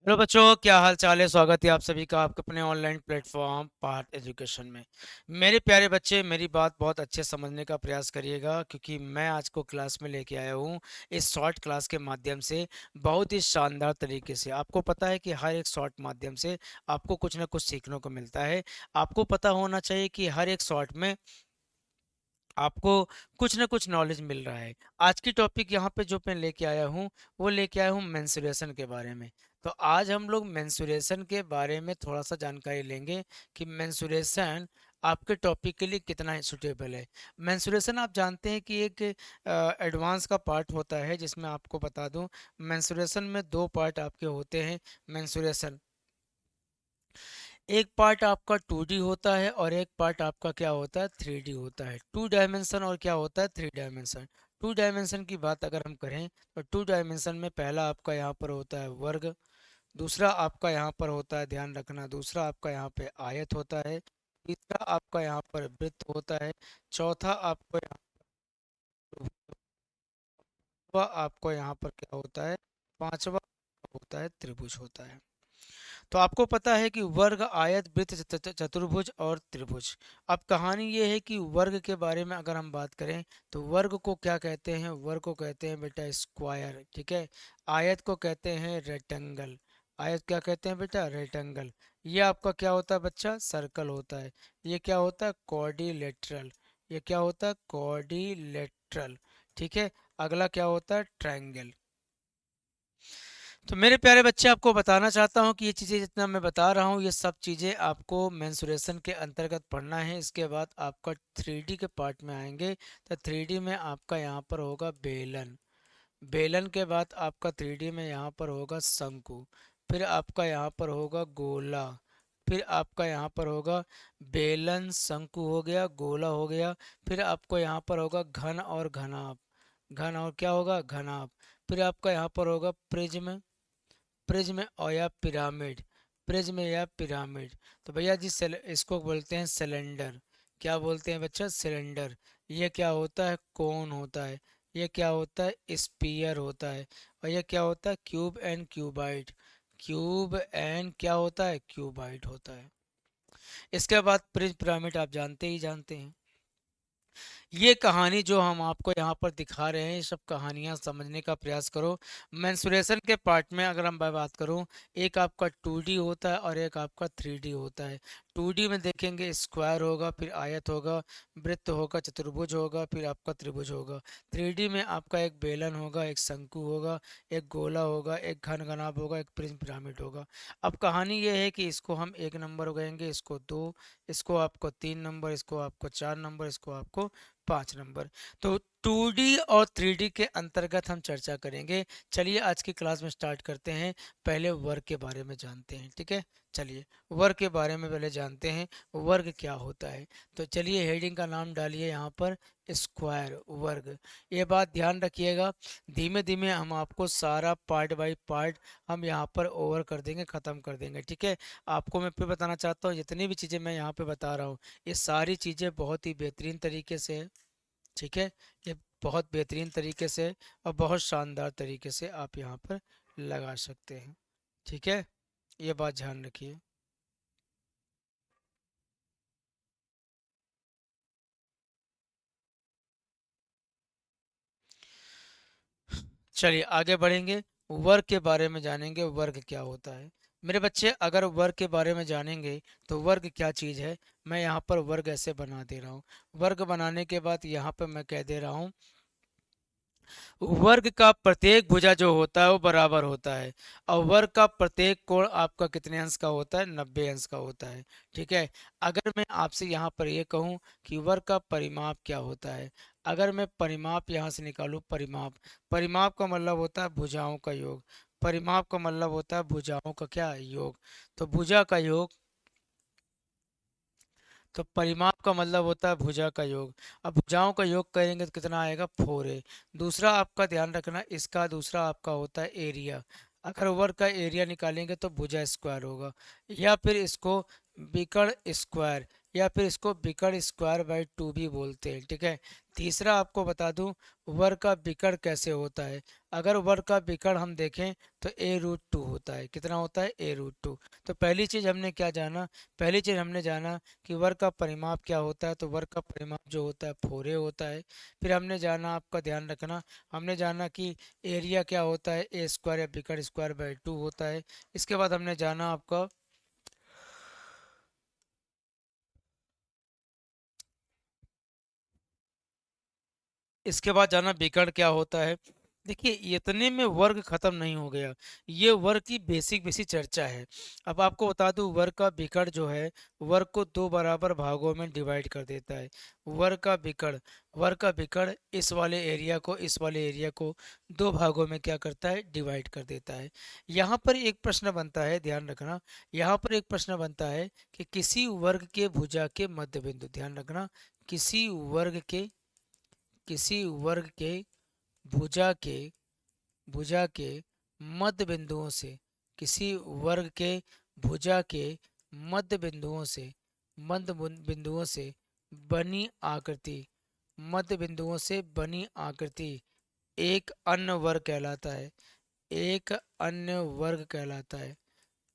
Hello बच्चों, क्या हाल चाल है। स्वागत है आप सभी का आपके अपने ऑनलाइन प्लेटफॉर्म पार्ट एजुकेशन में। मेरे प्यारे बच्चे, मेरी बात बहुत अच्छे समझने का प्रयास करिएगा, क्योंकि मैं आज को क्लास में लेके आया हूँ इस शॉर्ट क्लास के माध्यम से बहुत ही शानदार तरीके से। आपको पता है कि हर एक शॉर्ट माध्यम से आपको कुछ ना कुछ सीखने को मिलता है। आपको पता होना चाहिए कि हर एक शॉर्ट में आपको कुछ ना कुछ नॉलेज मिल रहा है। आज की टॉपिक यहाँ पे जो मैं लेके आया हूँ, वो लेके आया हूँ मेंसुरेशन के बारे में। तो आज हम लोग मेंसुरेशन के बारे में थोड़ा सा जानकारी लेंगे कि मेंसुरेशन आपके टॉपिक के लिए कितना सुटेबल है। मेंसुरेशन आप जानते हैं कि एक एडवांस का पार्ट होता है, जिसमें आपको बता दूं मेंसुरेशन में दो पार्ट आपके होते हैं। मेंसुरेशन एक पार्ट आपका 2D होता है और एक पार्ट आपका क्या होता है, 3D होता है। टू डायमेंशन और क्या होता है, 3 डायमेंशन। टू डायमेंशन की बात अगर हम करें तो टू डायमेंशन में पहला आपका यहाँ पर होता है वर्ग, दूसरा आपका यहाँ पर होता है, ध्यान रखना, दूसरा आपका यहाँ पे आयत होता है, तीसरा आपका यहाँ पर वृत्त होता है, चौथा आपको यहाँ पांचवा आपको यहाँ पर क्या होता है, पांचवा होता है त्रिभुज होता है। तो आपको पता है कि वर्ग, आयत, वृत्त, चतुर्भुज और त्रिभुज। अब कहानी ये है कि वर्ग के बारे में अगर हम बात करें तो वर्ग को क्या कहते हैं, वर्ग को कहते हैं बेटा स्क्वायर, ठीक है। आयत को कहते हैं रेक्टेंगल, आयत क्या कहते हैं बेटा, रेक्टेंगल। ये आपका क्या होता है बच्चा, सर्कल होता है। ये क्या होता है, कॉर्डिलेटरल। ये क्या होता है, कॉर्डिलेटरल, ठीक है। अगला क्या होता है, ट्रायंगल। तो मेरे प्यारे बच्चे, आपको बताना चाहता हूँ कि ये चीज़ें जितना मैं बता रहा हूँ, ये सब चीज़ें आपको मेंसुरेशन के अंतर्गत पढ़ना है। इसके बाद आपका 3D के पार्ट में आएंगे तो 3D में आपका यहाँ पर होगा बेलन, बेलन के बाद आपका 3D में यहाँ पर होगा शंकु, फिर आपका यहाँ पर होगा गोला, फिर आपका यहाँ पर होगा बेलन, शंकु हो गया, गोला हो गया, फिर आपको यहाँ पर होगा घन और घनाभ, घन और क्या होगा, घनाभ। फिर आपका यहाँ पर होगा प्रिज्म, प्रिज्म और या पिरामिड, प्रिज्म या पिरामिड। तो भैया जी इसको बोलते हैं सिलेंडर। क्या बोलते हैं बच्चा, सिलेंडर। ये क्या होता है, कोन होता है। ये क्या होता है, स्पीयर होता है। और ये क्या होता है, cube and cuboid, cube and क्या होता है, क्यूबाइड होता है। इसके बाद प्रिज्म पिरामिड आप जानते ही जानते हैं। ये कहानी जो हम आपको यहाँ पर दिखा रहे हैं, ये सब कहानियाँ समझने का प्रयास करो। मेंसुरेशन के पार्ट में अगर मैं बात करूँ, एक आपका 2D होता है और एक आपका 3D होता है। 2D में देखेंगे स्क्वायर होगा, फिर आयत होगा, वृत्त होगा, चतुर्भुज होगा, फिर आपका त्रिभुज होगा। 3D में आपका एक बेलन होगा, एक शंकु होगा, एक गोला होगा, एक घन घनाभ होगा, एक प्रिज्म पिरामिड होगा। अब कहानी ये है कि इसको हम 1 नंबर कहेंगे, इसको 2, इसको आपको 3 नंबर, इसको आपको 4 नंबर, इसको आपको 5 नंबर। तो 2D और 3D के अंतर्गत हम चर्चा करेंगे। चलिए आज की क्लास में स्टार्ट करते हैं। पहले वर्ग के बारे में जानते हैं, ठीक है। चलिए वर्ग के बारे में पहले जानते हैं, वर्ग क्या होता है। तो चलिए हेडिंग का नाम डालिए यहाँ पर, स्क्वायर, वर्ग। ये बात ध्यान रखिएगा, धीमे धीमे हम आपको सारा पार्ट बाय पार्ट हम यहाँ पर ओवर कर देंगे, ख़त्म कर देंगे, ठीक है। आपको मैं फिर बताना चाहता हूँ, जितनी भी चीज़ें मैं यहाँ पे बता रहा हूँ, ये सारी चीज़ें बहुत ही बेहतरीन तरीके से है, ठीक है। ये बहुत बेहतरीन तरीके से और बहुत शानदार तरीके से आप यहाँ पर लगा सकते हैं, ठीक है। ये बात ध्यान रखिए। चलिए आगे बढ़ेंगे, वर्ग के बारे में जानेंगे, वर्ग क्या होता है। मेरे बच्चे, अगर वर्ग के बारे में जानेंगे तो वर्ग क्या चीज़ है, मैं यहाँ पर वर्ग ऐसे बना दे रहा हूँ। वर्ग बनाने के बाद यहाँ पर मैं कह दे रहा हूँ, वर्ग का प्रत्येक भुजा जो होता है वो बराबर होता है, और वर्ग का प्रत्येक कोण आपका कितने अंश का होता है, 90 अंश का होता है, ठीक है। अगर मैं आपसे यहाँ पर ये कहूँ कि वर्ग का परिमाप क्या होता है, अगर मैं परिमाप यहाँ से निकालूँ, परिमाप, परिमाप का मतलब होता है भुजाओं का योग, परिमाप का मतलब होता है भुजाओं का क्या, योग। तो भुजा का योग, तो परिमाप का मतलब होता है भुजा का योग। अब भुजाओं का योग करेंगे तो कितना आएगा, 4a। दूसरा आपका ध्यान रखना, इसका दूसरा आपका होता है एरिया। अगर वर्ग का एरिया निकालेंगे तो भुजा स्क्वायर होगा, या फिर इसको विकर्ण स्क्वायर, या फिर इसको विकर्ण स्क्वायर बाई टू भी बोलते हैं, ठीक है। तीसरा आपको बता दूं वर्ग का विकर्ण कैसे होता है। अगर वर्ग का विकर्ण हम देखें तो a√2 होता है। कितना होता है? a√2। तो पहली चीज हमने क्या जाना? पहली चीज हमने जाना कि वर्ग का परिमाप क्या होता है। तो वर्ग का परिमाप जो होता है 4a होता है। फिर हमने जाना, आपका ध्यान रखना, हमने जाना कि एरिया क्या होता है, ए स्क्वायर या विकर्ण स्क्वायर बाई टू होता है। इसके बाद हमने जाना आपका, इसके बाद जाना विकर्ण क्या होता है। देखिए इतने में वर्ग खत्म नहीं हो गया, ये वर्ग की बेसिक बेसिक चर्चा है। अब आपको बता दूं वर्ग का विकर्ण जो है वर्ग को दो बराबर भागों में डिवाइड कर देता है। वर्ग का विकर्ण इस वाले एरिया को, इस वाले एरिया को दो भागों में क्या करता है? डिवाइड कर देता है। यहाँ पर एक प्रश्न बनता है, ध्यान रखना, यहाँ पर एक प्रश्न बनता है कि किसी वर्ग के भुजा के मध्य बिंदु, ध्यान रखना, किसी वर्ग के, किसी वर्ग के भुजा के, भुजा के मध्य बिंदुओं से, किसी वर्ग के भुजा के मध्य बिंदुओं से, मध्य बिंदुओं से बनी आकृति, मध्य बिंदुओं से बनी आकृति एक अन्य वर्ग कहलाता है। एक अन्य वर्ग कहलाता है।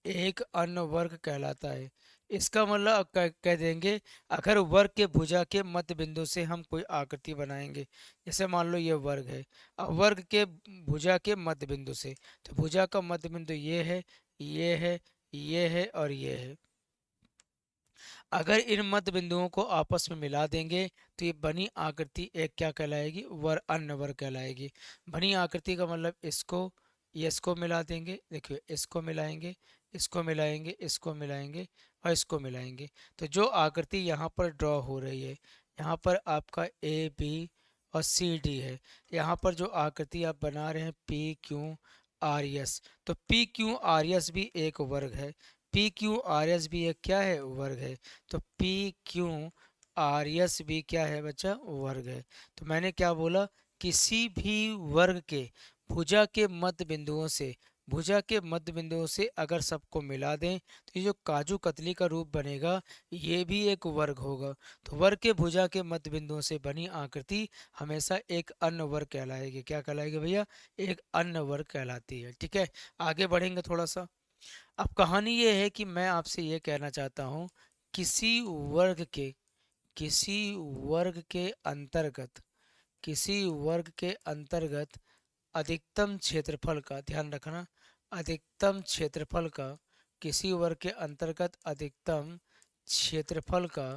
एक अन्य वर्ग कहलाता है। इसका मतलब अब कह देंगे, अगर वर्ग के भुजा के मध्य बिंदु से हम कोई आकृति बनाएंगे, जैसे मान लो ये वर्ग है, अब वर्ग के भुजा के मध्य बिंदु से, तो भुजा का मध्य बिंदु ये है, ये है, ये है और ये है। अगर इन मध्य बिंदुओं को आपस में मिला देंगे तो ये बनी आकृति एक क्या कहलाएगी? अन्य वर्ग कहलाएगी। बनी आकृति का मतलब इसको, ये इसको मिला देंगे, देखिए इसको मिलाएंगे, इसको मिलाएंगे, इसको मिलाएंगे और इसको मिलाएंगे, तो जो आकृति यहाँ पर ड्रॉ हो रही है, यहाँ पर आपका ए बी और सी डी है। यहाँ पर जो आकृति आप बना रहे हैं पी क्यू आर एस, तो पी क्यू आर एस भी एक वर्ग है। पी क्यू आर एस भी एक क्या है? वर्ग है। तो पी क्यू आर एस भी क्या है बच्चा? वर्ग है। तो मैंने क्या बोला? किसी भी वर्ग के भुजा के मध्य बिंदुओं से, भुजा के मध्य बिंदुओं से अगर सबको मिला दें तो ये जो काजू कतली का रूप बनेगा ये भी एक वर्ग होगा। तो वर्ग के भुजा के मध्य बिंदुओं से बनी आकृति हमेशा एक अन्य वर्ग कहलाएगी। क्या कहलाएगी भैया? एक अन्य वर्ग कहलाती है, ठीक है। आगे बढ़ेंगे थोड़ा सा। अब कहानी ये है कि मैं आपसे ये कहना चाहता हूँ, किसी वर्ग के, किसी वर्ग के अंतर्गत, किसी वर्ग के अंतर्गत अधिकतम क्षेत्रफल का, ध्यान रखना, अधिकतम क्षेत्रफल का, किसी वर्ग के अंतर्गत अधिकतम क्षेत्रफल का,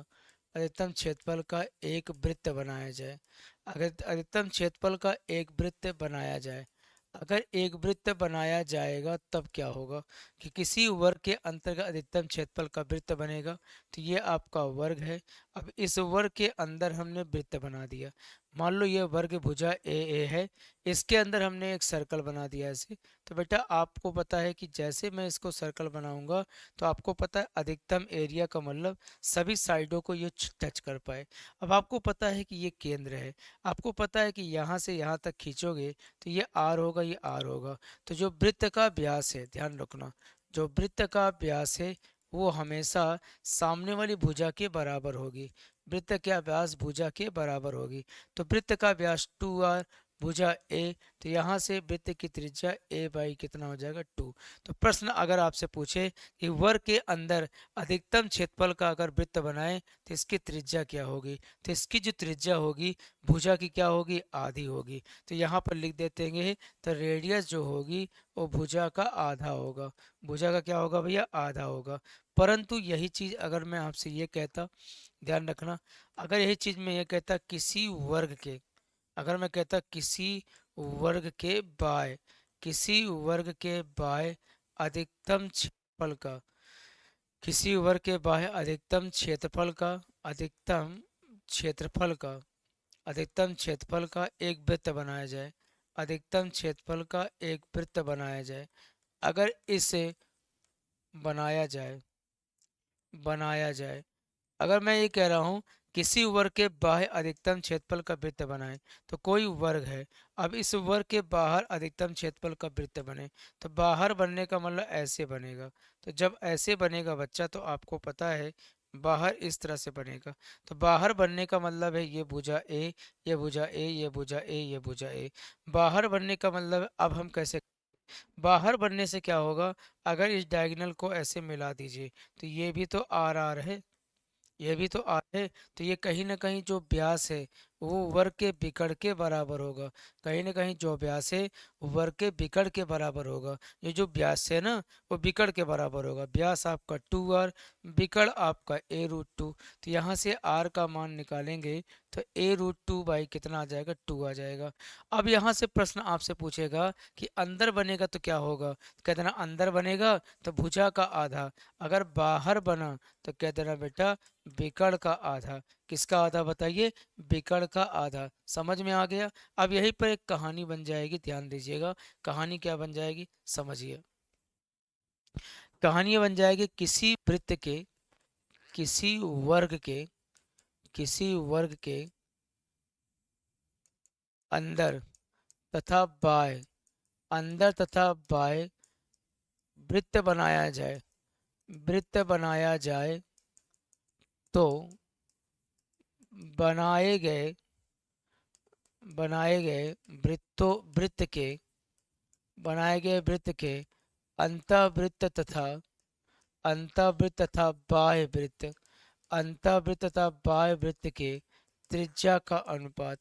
अधिकतम क्षेत्रफल का एक वृत्त बनाया जाए। अगर अधिकतम क्षेत्रफल का एक वृत्त बनाया जाए, अगर एक वृत्त बनाया जाएगा तब क्या होगा कि किसी वर्ग के अंतर्गत अधिकतम क्षेत्रफल का वृत्त बनेगा। तो ये आपका वर्ग है। अब इस वर्ग के अंदर हमने वृत्त बना दिया। मान लो ये वर्ग भुजा ए है, इसके अंदर हमने एक सर्कल बना दिया ऐसे। तो बेटा आपको पता है कि जैसे मैं इसको सर्कल बनाऊंगा तो आपको पता है अधिकतम एरिया का मतलब सभी साइडों को ये टच कर पाए। अब आपको पता है कि ये केंद्र है, आपको पता है कि यहाँ से यहाँ तक खींचोगे तो ये आर होगा, ये आर होगा। तो जो वृत्त का व्यास है, ध्यान रखना, जो वृत्त का व्यास है वो हमेशा सामने वाली भुजा के बराबर होगी। वृत्त का व्यास भुजा के बराबर होगी। तो वृत्त का व्यास 2r, भुजा ए, तो यहाँ से वृत्त की त्रिज्या ए बाई कितना हो जाएगा? 2। तो प्रश्न अगर आपसे पूछे कि वर्ग के अंदर अधिकतम क्षेत्रफल का अगर वृत्त बनाए तो इसकी त्रिज्या क्या होगी, तो इसकी जो त्रिज्या होगी भुजा की क्या होगी? आधी होगी। तो यहाँ पर लिख देते हैं, तो रेडियस जो होगी वो भुजा का आधा होगा। भुजा का क्या होगा भैया? आधा होगा। परंतु यही चीज अगर मैं आपसे ये कहता, ध्यान रखना, अगर यही चीज मैं ये कहता किसी वर्ग के, अगर मैं कहता किसी वर्ग के बाय, किसी वर्ग के बाय अधिकतम क्षेत्रफल का, किसी वर्ग के बाह्य अधिकतम क्षेत्रफल का, अधिकतम क्षेत्रफल का, अधिकतम क्षेत्रफल का एक वृत्त बनाया जाए, अधिकतम क्षेत्रफल का एक वृत्त बनाया जाए। अगर इसे बनाया जाए, बनाया जाए अगर मैं ये कह रहा हूँ किसी वर्ग के बाह्य अधिकतम क्षेत्रफल का वृत्त बनाएं, तो कोई वर्ग है, अब इस वर्ग के बाहर अधिकतम क्षेत्रफल का वृत्त बने, तो बाहर बनने का मतलब ऐसे बनेगा। तो जब ऐसे बनेगा बच्चा, तो आपको पता है बाहर इस तरह से बनेगा। तो बाहर बनने का मतलब है ये भुजा ए, ये भुजा ए, ये भुजा ए, ये भुजा ए। बाहर बनने का मतलब है, अब हम कैसे, बाहर बनने से क्या होगा, अगर इस डायगोनल को ऐसे मिला दीजिए, तो ये भी तो आर आर है, ये भी तो आर है, तो ये कहीं ना कहीं जो व्यास है वो वर्ग के विकर्ण के बराबर होगा। कहीं ना कहीं जो व्यास है वो वर्ग के विकर्ण के बराबर होगा। ये जो व्यास है ना, वो विकर्ण के बराबर होगा। व्यास आपका 2r, विकर्ण आपका a√2। तो यहाँ से r का मान निकालेंगे, तो a√2 बाई कितना आ जाएगा, 2 आ जाएगा। अब यहाँ से प्रश्न आपसे पूछेगा कि अंदर बनेगा तो क्या होगा, कह देना अंदर बनेगा तो भुजा का आधा, अगर बाहर बना तो कह देना बेटा विकर्ण का आधा। किसका आधा बताइए, विकर्ण का आधा। समझ में आ गया। अब यहीं पर एक कहानी बन जाएगी, ध्यान दीजिएगा। कहानी क्या बन जाएगी, समझिए। कहानी ये बन जाएगी, किसी वृत्त के, किसी वर्ग के, किसी वर्ग के अंदर तथा बाय, अंदर तथा बाय वृत्त बनाया जाए, वृत्त बनाया जाए, तो बनाए गए, बनाए गए वृत्तों, वृत्त के, बनाए गए वृत्त के अंतःवृत्त तथा, अंतःवृत्त तथा बाह्य वृत्त, अंतःवृत्त तथा बाह्य वृत्त के त्रिज्या का अनुपात,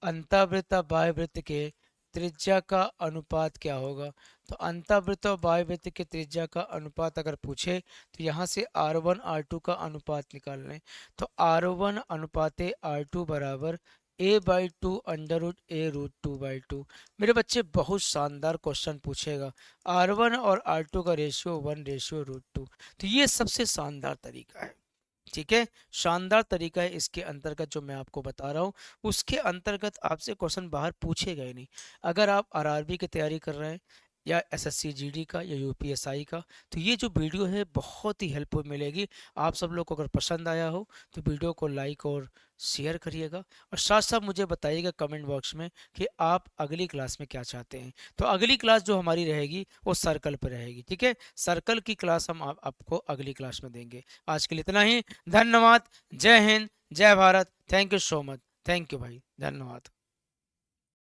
अंतःवृत्त और बाह्य वृत्त के त्रिज्या का अनुपात क्या होगा। तो अंतःवृत्त और बाह्य वृत्त के त्रिज्या का अनुपात अगर पूछे, तो यहाँ से R1 R2 का अनुपात निकाल लें। तो R1 अनुपाते R2 बराबर a/2 √a√2/2। मेरे बच्चे बहुत शानदार क्वेश्चन पूछेगा। R1 और R2 का रेशियो 1/√2। तो ये सबसे शानदार तरीका है, ठीक है। शानदार तरीका है, इसके अंतर्गत जो मैं आपको बता रहा हूँ उसके अंतर्गत आपसे क्वेश्चन बाहर पूछे गए नहीं। अगर आप आरआरबी की तैयारी कर रहे हैं, या एसएससी जीडी का, या यूपीएसआई का, तो ये जो वीडियो है बहुत ही हेल्पफुल मिलेगी। आप सब लोग को अगर पसंद आया हो तो वीडियो को लाइक और शेयर करिएगा, और साथ साथ मुझे बताइएगा कमेंट बॉक्स में कि आप अगली क्लास में क्या चाहते हैं। तो अगली क्लास जो हमारी रहेगी वो सर्कल पर रहेगी, ठीक है। सर्कल की क्लास हम आपको अगली क्लास में देंगे। आज के लिए इतना ही। धन्यवाद। जय हिंद, जय Bharat. Thank you so much. Thank you भाई, धन्यवाद।